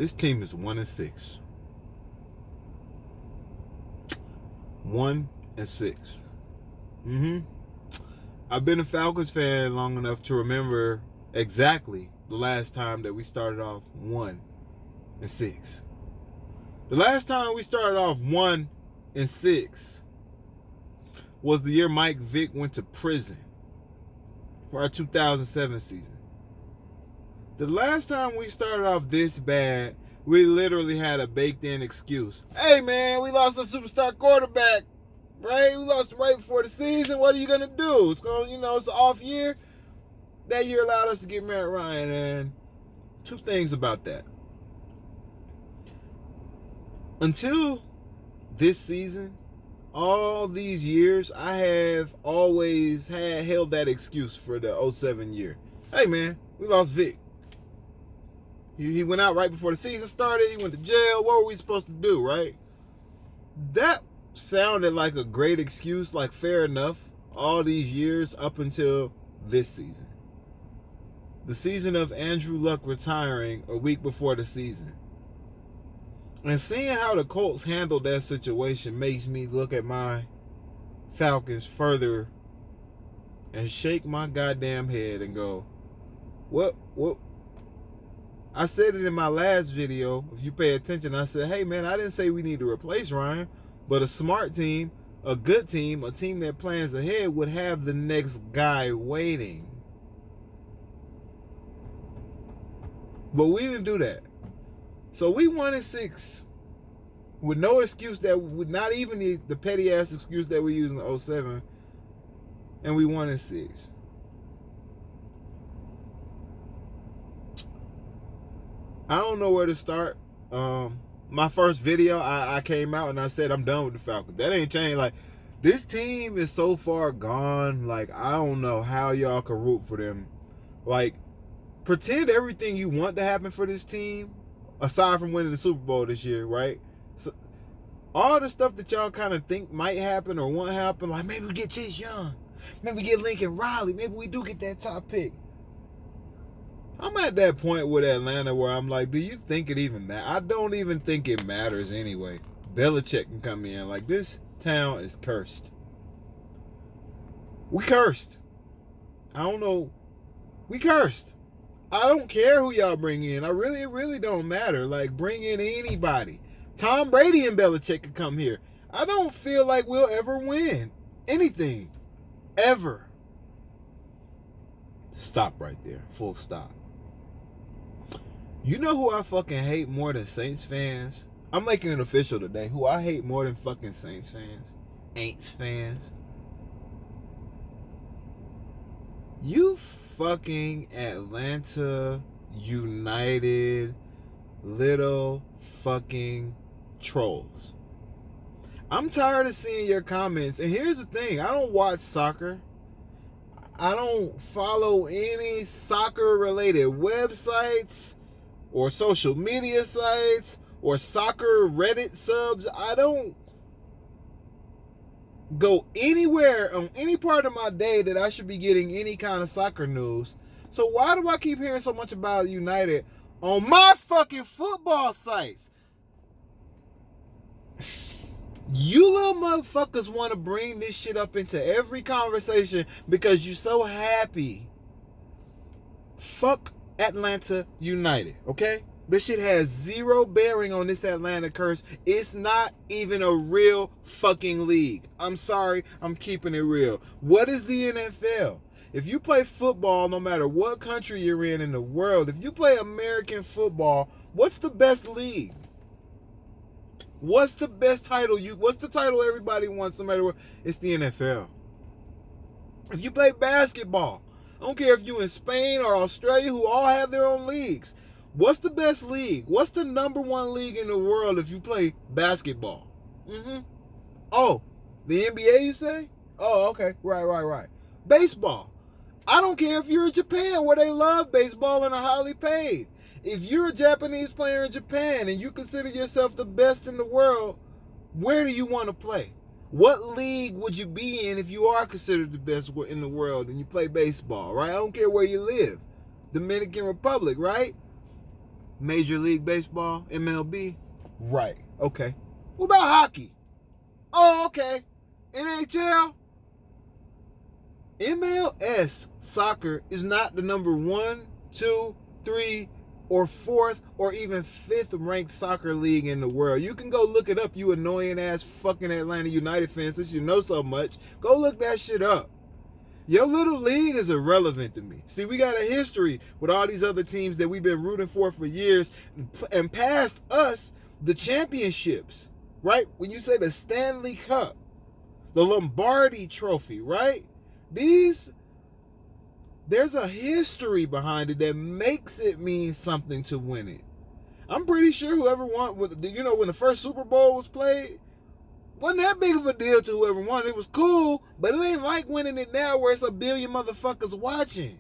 This team is 1-6. 1-6. I've been a Falcons fan long enough to remember exactly the last time that we started off 1-6. The last time we started off 1-6 was the year Mike Vick went to prison for our 2007 season. The last time we started off this bad, we literally had a baked-in excuse. Hey, man, we lost a superstar quarterback, right? We lost him right before the season. What are you going to do? It's going, it's an off year. That year allowed us to get Matt Ryan, and two things about that. Until this season, all these years, I have always held that excuse for the 2007 year. Hey, man, we lost Vic. He went out right before the season started. He went to jail. What were we supposed to do, right? That sounded like a great excuse, like fair enough, all these years up until this season. The season of Andrew Luck retiring a week before the season. And seeing how the Colts handled that situation makes me look at my Falcons further and shake my goddamn head and go, what? I said it in my last video. If you pay attention, I said, hey, man, I didn't say we need to replace Ryan, but a smart team, a good team, a team that plans ahead would have the next guy waiting. But we didn't do that. So we 1-6 with no excuse that would not even the petty ass excuse that we used in 2007, and we 1-6. I don't know where to start. My first video, I came out and I said I'm done with the Falcons. That ain't changed. Like, this team is so far gone. Like, I don't know how y'all can root for them. Like, pretend everything you want to happen for this team, aside from winning the Super Bowl this year, right? So, all the stuff that y'all kind of think might happen or won't happen, like maybe we get Chase Young, maybe we get Lincoln Riley, maybe we do get that top pick. I'm at that point with Atlanta where I'm like, do you think it even matters? I don't even think it matters anyway. Belichick can come in. Like, this town is cursed. We cursed. I don't know. We cursed. I don't care who y'all bring in. It really don't matter. Like, bring in anybody. Tom Brady and Belichick could come here. I don't feel like we'll ever win anything. Ever. Stop right there. Full stop. You know who I fucking hate more than Saints fans? I'm making it official today. Who I hate more than fucking Saints fans? Aints fans. You fucking Atlanta United little fucking trolls. I'm tired of seeing your comments. And here's the thing. I don't watch soccer. I don't follow any soccer-related websites or social media sites or soccer Reddit subs. I don't go anywhere on any part of my day that I should be getting any kind of soccer news. So why do I keep hearing so much about United on my fucking football sites? You little motherfuckers want to bring this shit up into every conversation because you're so happy. Fuck Atlanta United, okay? This shit has zero bearing on this Atlanta curse. It's not even a real fucking league. I'm sorry, I'm keeping it real. What is the NFL? If you play football, no matter what country you're in the world, if you play American football, what's the best league? What's the best title? What's the title everybody wants no matter what? It's the NFL. If you play basketball, I don't care if you're in Spain or Australia, who all have their own leagues. What's the best league? What's the number one league in the world if you play basketball? Oh, the NBA, you say? Oh, okay. Right. Baseball. I don't care if you're in Japan where they love baseball and are highly paid. If you're a Japanese player in Japan and you consider yourself the best in the world, where do you want to play? What league would you be in if you are considered the best in the world and you play baseball, right? I don't care where you live. Dominican Republic, right? Major League Baseball, MLB? Right. Okay. What about hockey? Oh, okay. NHL? MLS soccer is not the number 1, 2, 3, or 4th, or even 5th ranked soccer league in the world. You can go look it up, you annoying ass fucking Atlanta United fans, since you know so much. Go look that shit up. Your little league is irrelevant to me. See, we got a history with all these other teams that we've been rooting for years, and past us, the championships, right? When you say the Stanley Cup, the Lombardi Trophy, right? There's a history behind it that makes it mean something to win it. I'm pretty sure whoever won, when the first Super Bowl was played, wasn't that big of a deal to whoever won. It was cool, but it ain't like winning it now where it's a billion motherfuckers watching.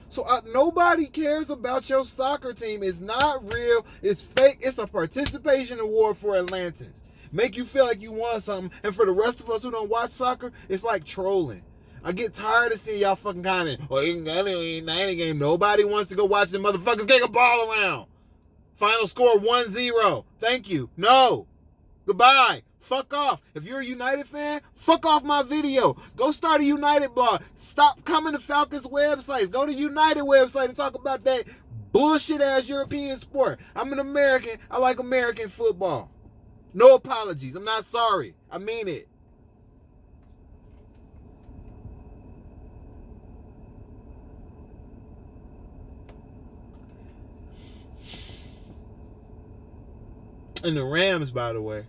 So nobody cares about your soccer team. It's not real. It's fake. It's a participation award for Atlantans. Make you feel like you won something. And for the rest of us who don't watch soccer, it's like trolling. I get tired of seeing y'all fucking comment. Oh, you can go to a game. Nobody wants to go watch the motherfuckers kick a ball around. Final score 1-0. Thank you. No. Goodbye. Fuck off. If you're a United fan, fuck off my video. Go start a United blog. Stop coming to Falcons websites. Go to United website and talk about that bullshit ass European sport. I'm an American. I like American football. No apologies. I'm not sorry. I mean it. And the Rams, by the way,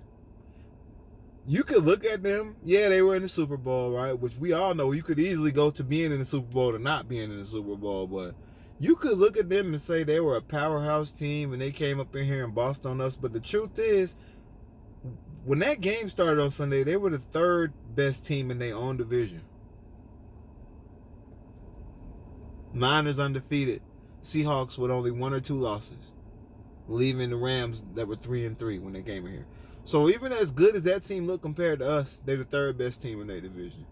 you could look at them. Yeah, they were in the Super Bowl, right? Which we all know you could easily go to being in the Super Bowl to not being in the Super Bowl. But you could look at them and say they were a powerhouse team and they came up in here and bossed on us. But the truth is, when that game started on Sunday, they were the 3rd best team in their own division. Niners undefeated. Seahawks with only 1 or 2 losses, leaving the Rams that were 3-3 when they came in here. So even as good as that team looked compared to us, they're the 3rd best team in their division.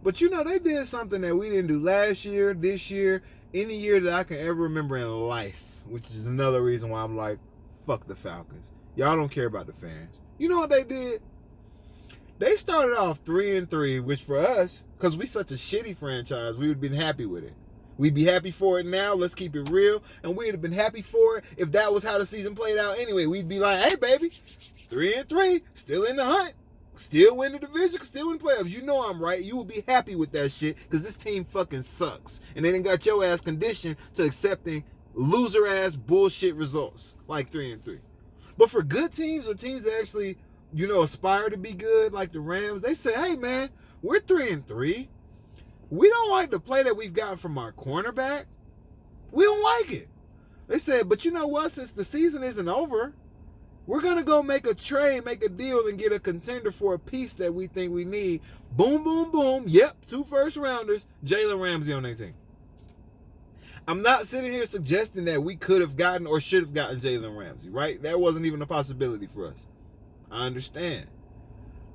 But they did something that we didn't do last year, this year, any year that I can ever remember in life, which is another reason why I'm like, fuck the Falcons. Y'all don't care about the fans. You know what they did? They started off 3-3, which for us, because we such a shitty franchise, we would have been happy with it. We'd be happy for it now. Let's keep it real. And we'd have been happy for it if that was how the season played out anyway. We'd be like, hey, baby, 3-3, still in the hunt, still win the division, still in the playoffs. You know I'm right. You would be happy with that shit because this team fucking sucks. And they done got your ass conditioned to accepting loser-ass bullshit results like 3-3. But for good teams or teams that actually, aspire to be good like the Rams, they say, hey, man, we're 3-3. We don't like the play that we've gotten from our cornerback. We don't like it. They said, but you know what? Since the season isn't over, we're going to go make a trade, make a deal, and get a contender for a piece that we think we need. Boom, boom, boom. Yep, 2 first-rounders. Jalen Ramsey on their team. I'm not sitting here suggesting that we could have gotten or should have gotten Jalen Ramsey, right? That wasn't even a possibility for us. I understand.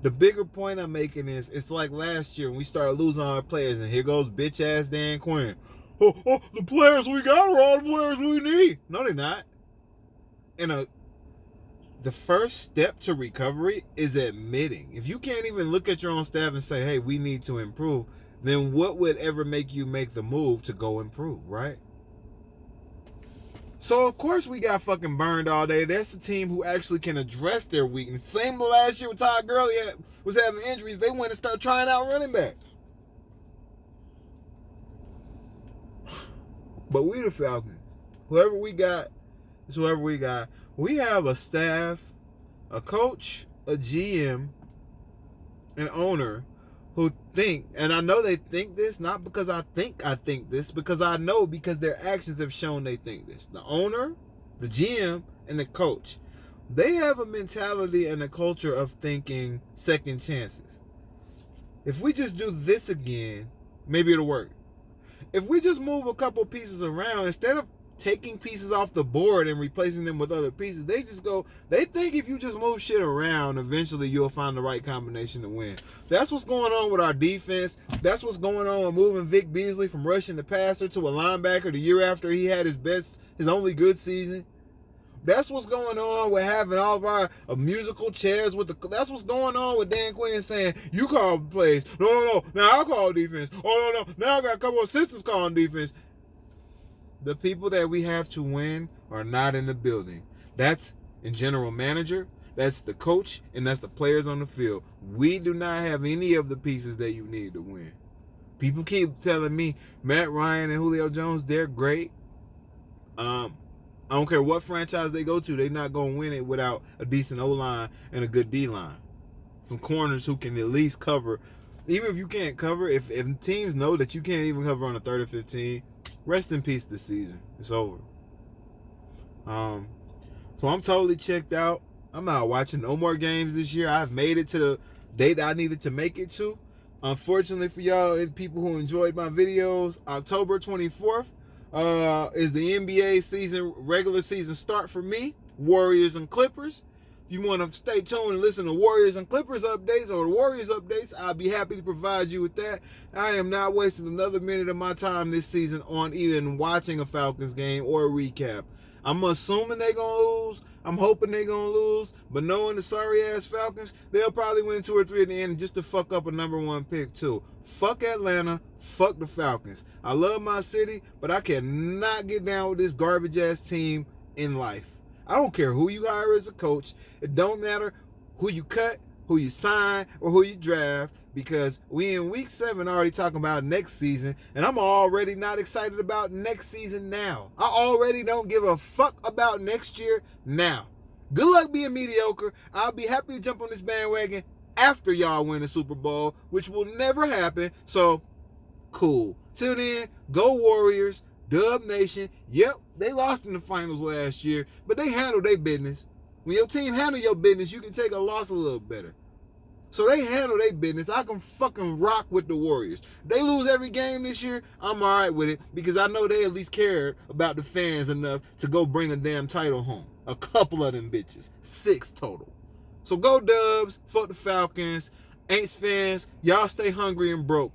The bigger point I'm making is, it's like last year when we started losing our players, and here goes bitch-ass Dan Quinn. Oh, the players we got are all the players we need. No, they're not. And the first step to recovery is admitting. If you can't even look at your own staff and say, hey, we need to improve, then what would ever make you make the move to go improve, right? So, of course, we got fucking burned all day. That's the team who actually can address their weakness. Same last year with Todd Gurley was having injuries. They went and started trying out running backs. But we the Falcons. Whoever we got is whoever we got. We have a staff, a coach, a GM, an owner who think, and I know they think this, not because I think this, because I know because their actions have shown they think this. The owner, the GM, and the coach. They have a mentality and a culture of thinking second chances. If we just do this again, maybe it'll work. If we just move a couple pieces around, instead of taking pieces off the board and replacing them with other pieces, they think if you just move shit around, eventually you'll find the right combination to win. That's what's going on with our defense. That's what's going on with moving Vic Beasley from rushing the passer to a linebacker the year after he had his only good season. That's what's going on with having all of our musical chairs with the. That's what's going on with Dan Quinn saying, you call plays. No. Now I call defense. Oh, no. Now I got a couple of assistants calling defense. The people that we have to win are not in the building. That's in general manager, that's the coach, and that's the players on the field. We do not have any of the pieces that you need to win. People keep telling me Matt Ryan and Julio Jones, they're great. I don't care what franchise they go to, they're not going to win it without a decent O-line and a good D-line. Some corners who can at least cover. Even if you can't cover, if teams know that you can't even cover on a 3rd or 15, rest in peace this season. It's over. So I'm totally checked out. I'm not watching no more games this year. I've made it to the date I needed to make it to. Unfortunately for y'all and people who enjoyed my videos, October 24th is the NBA season, regular season start for me, Warriors and Clippers. If you want to stay tuned and listen to Warriors and Clippers updates or Warriors updates, I'll be happy to provide you with that. I am not wasting another minute of my time this season on even watching a Falcons game or a recap. I'm assuming they're going to lose. I'm hoping they're going to lose. But knowing the sorry-ass Falcons, they'll probably win 2 or 3 at the end just to fuck up a number 1 pick, too. Fuck Atlanta. Fuck the Falcons. I love my city, but I cannot get down with this garbage-ass team in life. I don't care who you hire as a coach. It don't matter who you cut, who you sign, or who you draft, because we in week 7 already talking about next season, and I'm already not excited about next season now. I already don't give a fuck about next year now. Good luck being mediocre. I'll be happy to jump on this bandwagon after y'all win the Super Bowl, which will never happen, so cool. Till then, go Warriors. Dub Nation. Yep, they lost in the finals last year, but they handled their business. When your team handle your business, you can take a loss a little better. So they handle their business. I can fucking rock with the Warriors. They lose every game this year, I'm all right with it, because I know they at least cared about the fans enough to go bring a damn title home. A couple of them bitches. 6 total. So go Dubs. Fuck the Falcons. Aints fans, y'all stay hungry and broke.